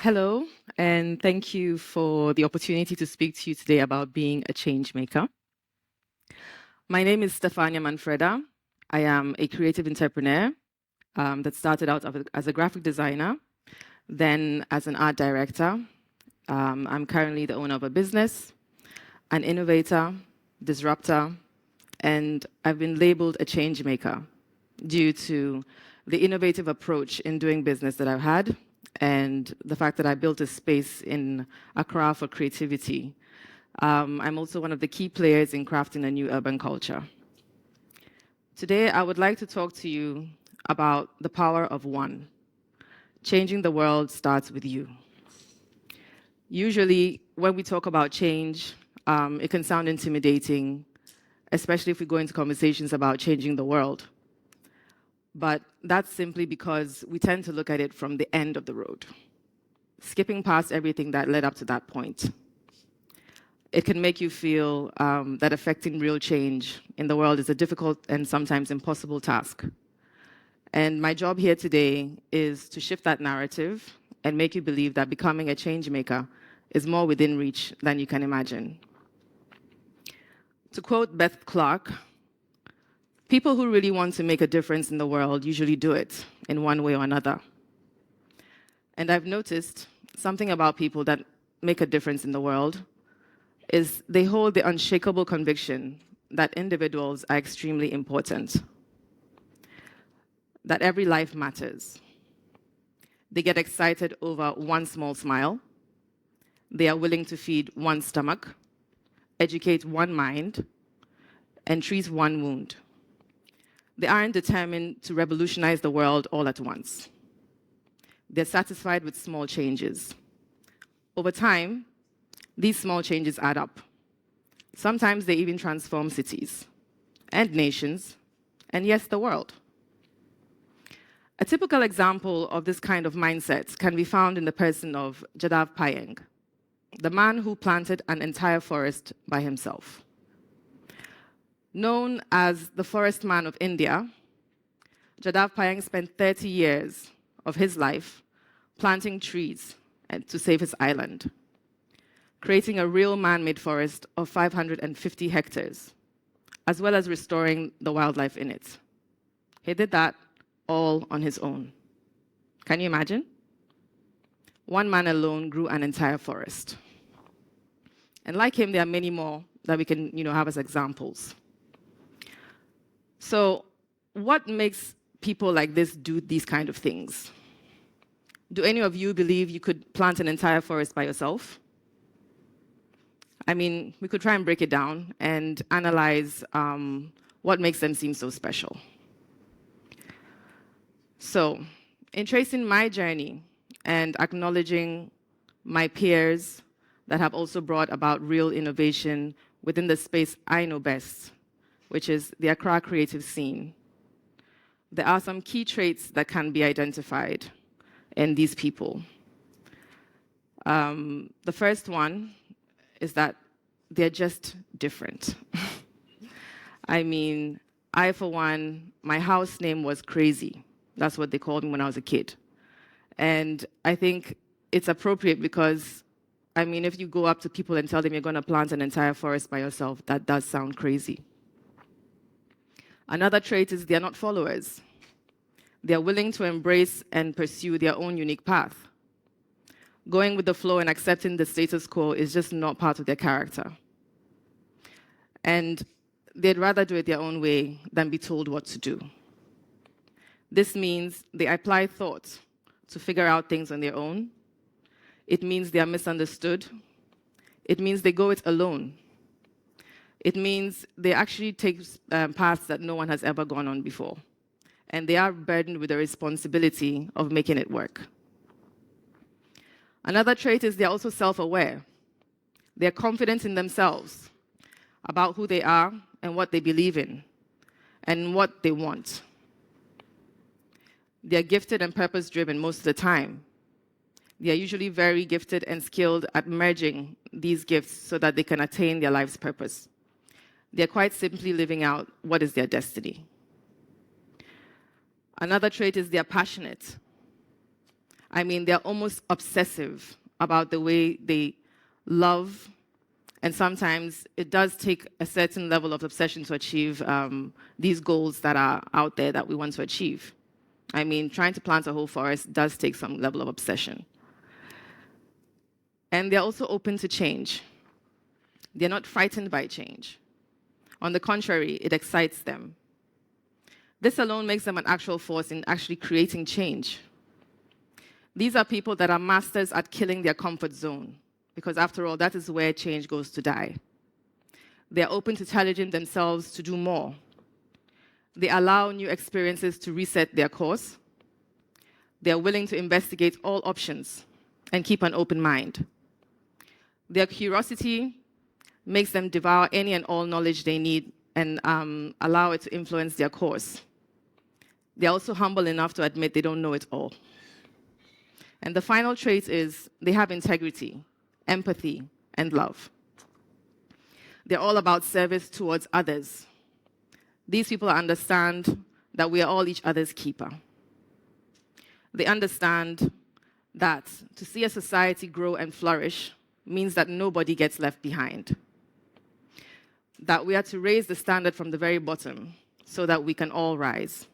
Hello, and thank you for the opportunity to speak to you today about being a change maker. My name is Stefania Manfreda. I am a creative entrepreneur that started out as a graphic designer, then as an art director. I'm currently the owner of a business, an innovator, disruptor, and I've been labeled a change maker due to the innovative approach in doing business that I've had and the fact that I built a space in Accra for creativity. I'm also one of the key players in crafting a new urban culture. Today, I would like to talk to you about the power of one. Changing the world starts with you. Usually, when we talk about change, it can sound intimidating, especially if we go into conversations about changing the world. But that's simply because we tend to look at it from the end of the road, skipping past everything that led up to that point. It can make you feel that affecting real change in the world is a difficult and sometimes impossible task. And my job here today is to shift that narrative and make you believe that becoming a change maker is more within reach than you can imagine. To quote Beth Clark, people who really want to make a difference in the world usually do it in one way or another. And I've noticed something about people that make a difference in the world is they hold the unshakable conviction that individuals are extremely important, that every life matters. They get excited over one small smile. They are willing to feed one stomach, educate one mind, and treat one wound. They aren't determined to revolutionize the world all at once. They're satisfied with small changes. Over time, these small changes add up. Sometimes they even transform cities and nations, and yes, the world. A typical example of this kind of mindset can be found in the person of Jadav Payeng, the man who planted an entire forest by himself. Known as the Forest Man of India, Jadav Payeng spent 30 years of his life planting trees to save his island, creating a real man-made forest of 550 hectares, as well as restoring the wildlife in it. He did that all on his own. Can you imagine? One man alone grew an entire forest. And like him, there are many more that we can have as examples. So what makes people like this do these kind of things? Do any of you believe you could plant an entire forest by yourself? I mean, we could try and break it down and analyze what makes them seem so special. So, in tracing my journey and acknowledging my peers that have also brought about real innovation within the space I know best, which is the Accra creative scene, there are some key traits that can be identified in these people. The first one is that they're just different. I mean, I, for one, my house name was Crazy. That's what they called me when I was a kid. And I think it's appropriate because, I mean, if you go up to people and tell them you're going to plant an entire forest by yourself, that does sound crazy. Another trait is they're not followers. They're willing to embrace and pursue their own unique path. Going with the flow and accepting the status quo is just not part of their character. And they'd rather do it their own way than be told what to do. This means they apply thought to figure out things on their own. It means they are misunderstood. It means they go it alone. It means they actually take paths that no one has ever gone on before. And they are burdened with the responsibility of making it work. Another trait is they're also self-aware. They're confident in themselves about who they are and what they believe in and what they want. They're gifted and purpose-driven most of the time. They are usually very gifted and skilled at merging these gifts so that they can attain their life's purpose. They're quite simply living out what is their destiny. Another trait is they're passionate. I mean, they're almost obsessive about the way they love, and sometimes it does take a certain level of obsession to achieve these goals that are out there that we want to achieve. I mean, trying to plant a whole forest does take some level of obsession. And they're also open to change. They're not frightened by change. On the contrary, it excites them. This alone makes them an actual force in actually creating change. These are people that are masters at killing their comfort zone, because after all, that is where change goes to die. They're open to challenging themselves to do more. They allow new experiences to reset their course. They're willing to investigate all options and keep an open mind. Their curiosity makes them devour any and all knowledge they need and allow it to influence their course. They're also humble enough to admit they don't know it all. And the final trait is they have integrity, empathy, and love. They're all about service towards others. These people understand that we are all each other's keeper. They understand that to see a society grow and flourish means that nobody gets left behind. That we are to raise the standard from the very bottom so that we can all rise.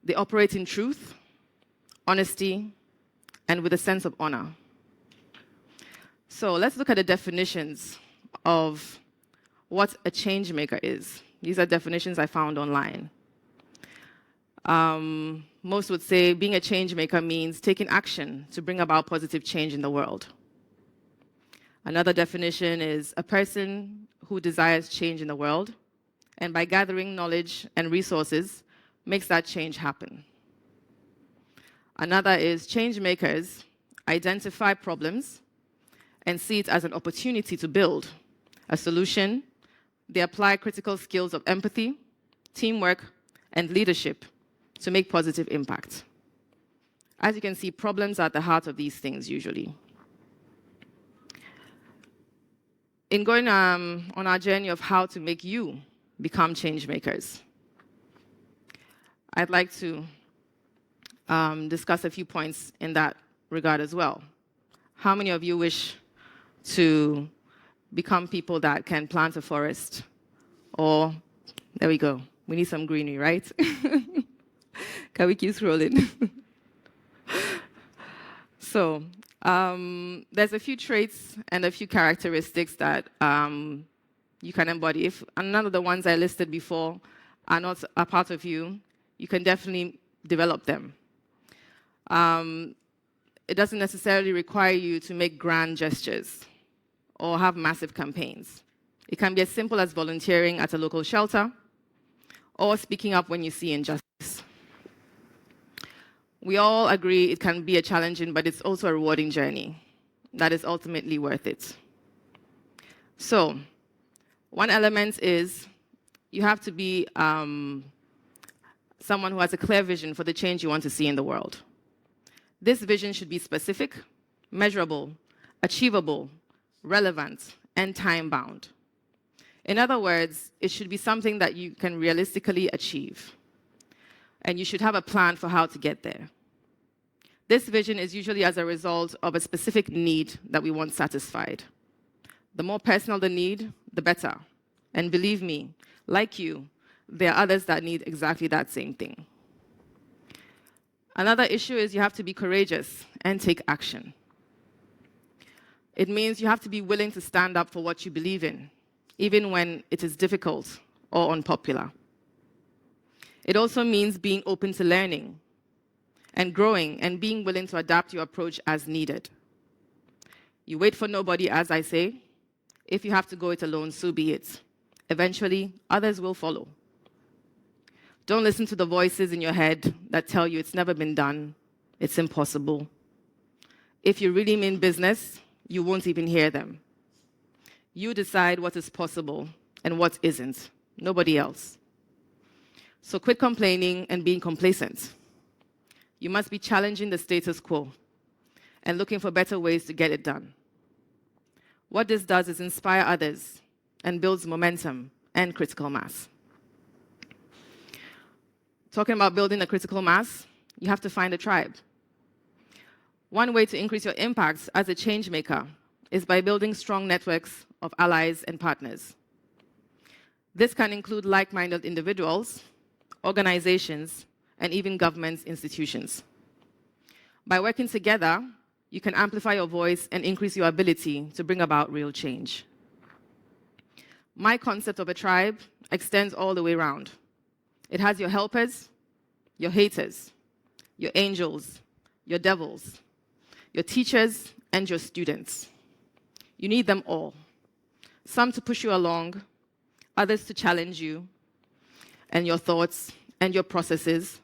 They operate in truth, honesty, and with a sense of honor. So let's look at the definitions of what a change maker is. These are definitions I found online. Most would say being a change maker means taking action to bring about positive change in the world. Another definition is a person who desires change in the world, and by gathering knowledge and resources, makes that change happen. Another is change makers identify problems and see it as an opportunity to build a solution. They apply critical skills of empathy, teamwork, and leadership to make positive impact. As you can see, problems are at the heart of these things usually. In going on our journey of how to make you become change makers, I'd like to discuss a few points in that regard as well. How many of you wish to become people that can plant a forest? Or, there we go, we need some greenery, right? Can we keep scrolling? So, there's a few traits and a few characteristics that you can embody. If none of the ones I listed before are not a part of you, you can definitely develop them. It doesn't necessarily require you to make grand gestures or have massive campaigns. It can be as simple as volunteering at a local shelter or speaking up when you see injustice. We all agree it can be a challenging, but it's also a rewarding journey that is ultimately worth it. So, one element is you have to be someone who has a clear vision for the change you want to see in the world. This vision should be specific, measurable, achievable, relevant, and time-bound. In other words, it should be something that you can realistically achieve. And you should have a plan for how to get there. This vision is usually as a result of a specific need that we want satisfied. The more personal the need, the better. And believe me, like you, there are others that need exactly that same thing. Another issue is you have to be courageous and take action. It means you have to be willing to stand up for what you believe in, even when it is difficult or unpopular. It also means being open to learning and growing and being willing to adapt your approach as needed. You wait for nobody, as I say. If you have to go it alone, so be it. Eventually, others will follow. Don't listen to the voices in your head that tell you it's never been done, it's impossible. If you really mean business, you won't even hear them. You decide what is possible and what isn't, nobody else. So quit complaining and being complacent. You must be challenging the status quo and looking for better ways to get it done. What this does is inspire others and builds momentum and critical mass. Talking about building a critical mass, you have to find a tribe. One way to increase your impact as a change maker is by building strong networks of allies and partners. This can include like-minded individuals, organizations, and even government institutions. By working together, you can amplify your voice and increase your ability to bring about real change. My concept of a tribe extends all the way around. It has your helpers, your haters, your angels, your devils, your teachers, and your students. You need them all. Some to push you along, others to challenge you and your thoughts and your processes,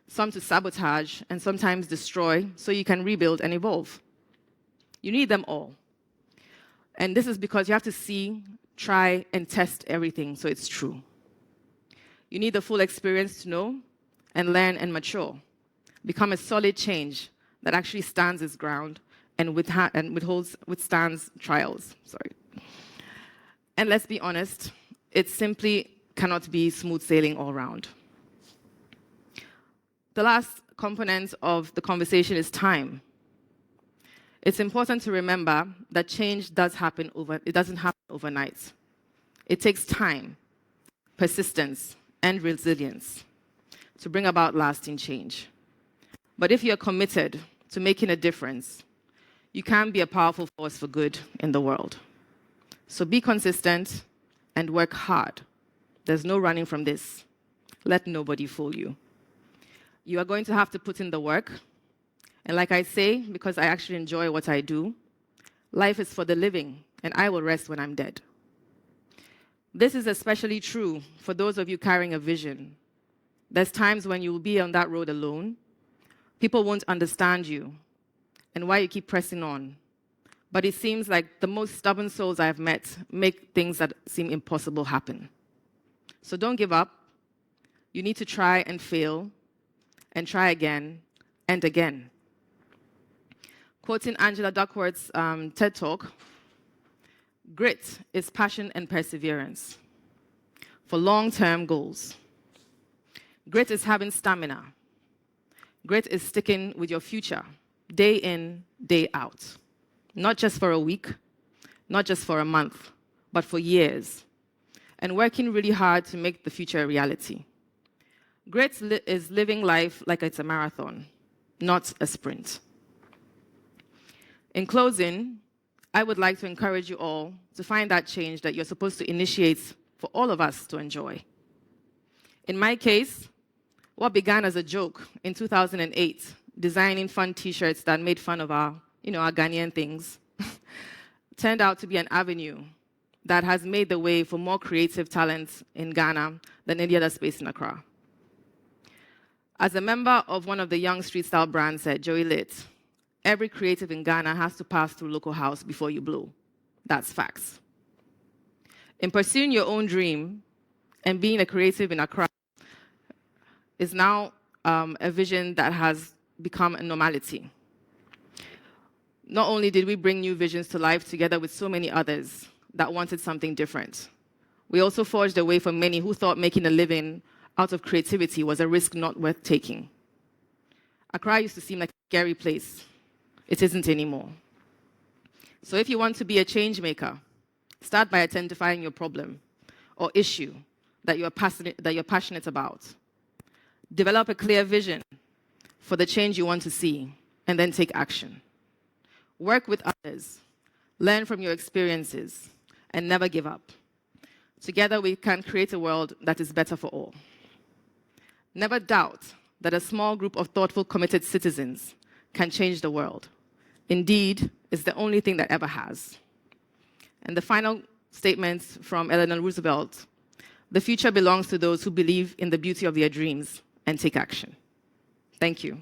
some to sabotage and sometimes destroy so you can rebuild and evolve. You need them all. And this is because you have to see, try, and test everything so it's true. You need the full experience to know and learn and mature. Become a solid change that actually stands its ground and withstands trials. And let's be honest, it simply cannot be smooth sailing all around. The last component of the conversation is time. It's important to remember that change doesn't happen overnight. It takes time, persistence, and resilience to bring about lasting change. But if you're committed to making a difference, you can be a powerful force for good in the world. So be consistent and work hard. There's no running from this. Let nobody fool you. You are going to have to put in the work. And like I say, because I actually enjoy what I do, life is for the living, and I will rest when I'm dead. This is especially true for those of you carrying a vision. There's times when you will be on that road alone. People won't understand you and why you keep pressing on. But it seems like the most stubborn souls I've met make things that seem impossible happen. So don't give up. You need to try and fail and try again and again. Quoting Angela Duckworth's TED Talk, grit is passion and perseverance for long-term goals. Grit is having stamina. Grit is sticking with your future, day in, day out. Not just for a week, not just for a month, but for years. And working really hard to make the future a reality. Grit is living life like it's a marathon, not a sprint. In closing, I would like to encourage you all to find that change that you're supposed to initiate for all of us to enjoy. In my case, what began as a joke in 2008, designing fun t-shirts that made fun of our Ghanaian things, turned out to be an avenue that has made the way for more creative talents in Ghana than any other space in Accra. As a member of one of the young street-style brands at Joey Lit, every creative in Ghana has to pass through Lokko House before you blow. That's facts. In pursuing your own dream and being a creative in Accra is now a vision that has become a normality. Not only did we bring new visions to life together with so many others that wanted something different, we also forged a way for many who thought making a living out of creativity was a risk not worth taking. Accra used to seem like a scary place. It isn't anymore. So if you want to be a change maker, start by identifying your problem or issue that you're passionate about. Develop a clear vision for the change you want to see, and then take action. Work with others, learn from your experiences, and never give up. Together we can create a world that is better for all. Never doubt that a small group of thoughtful, committed citizens can change the world. Indeed, it's the only thing that ever has. And the final statement from Eleanor Roosevelt: the future belongs to those who believe in the beauty of their dreams and take action. Thank you.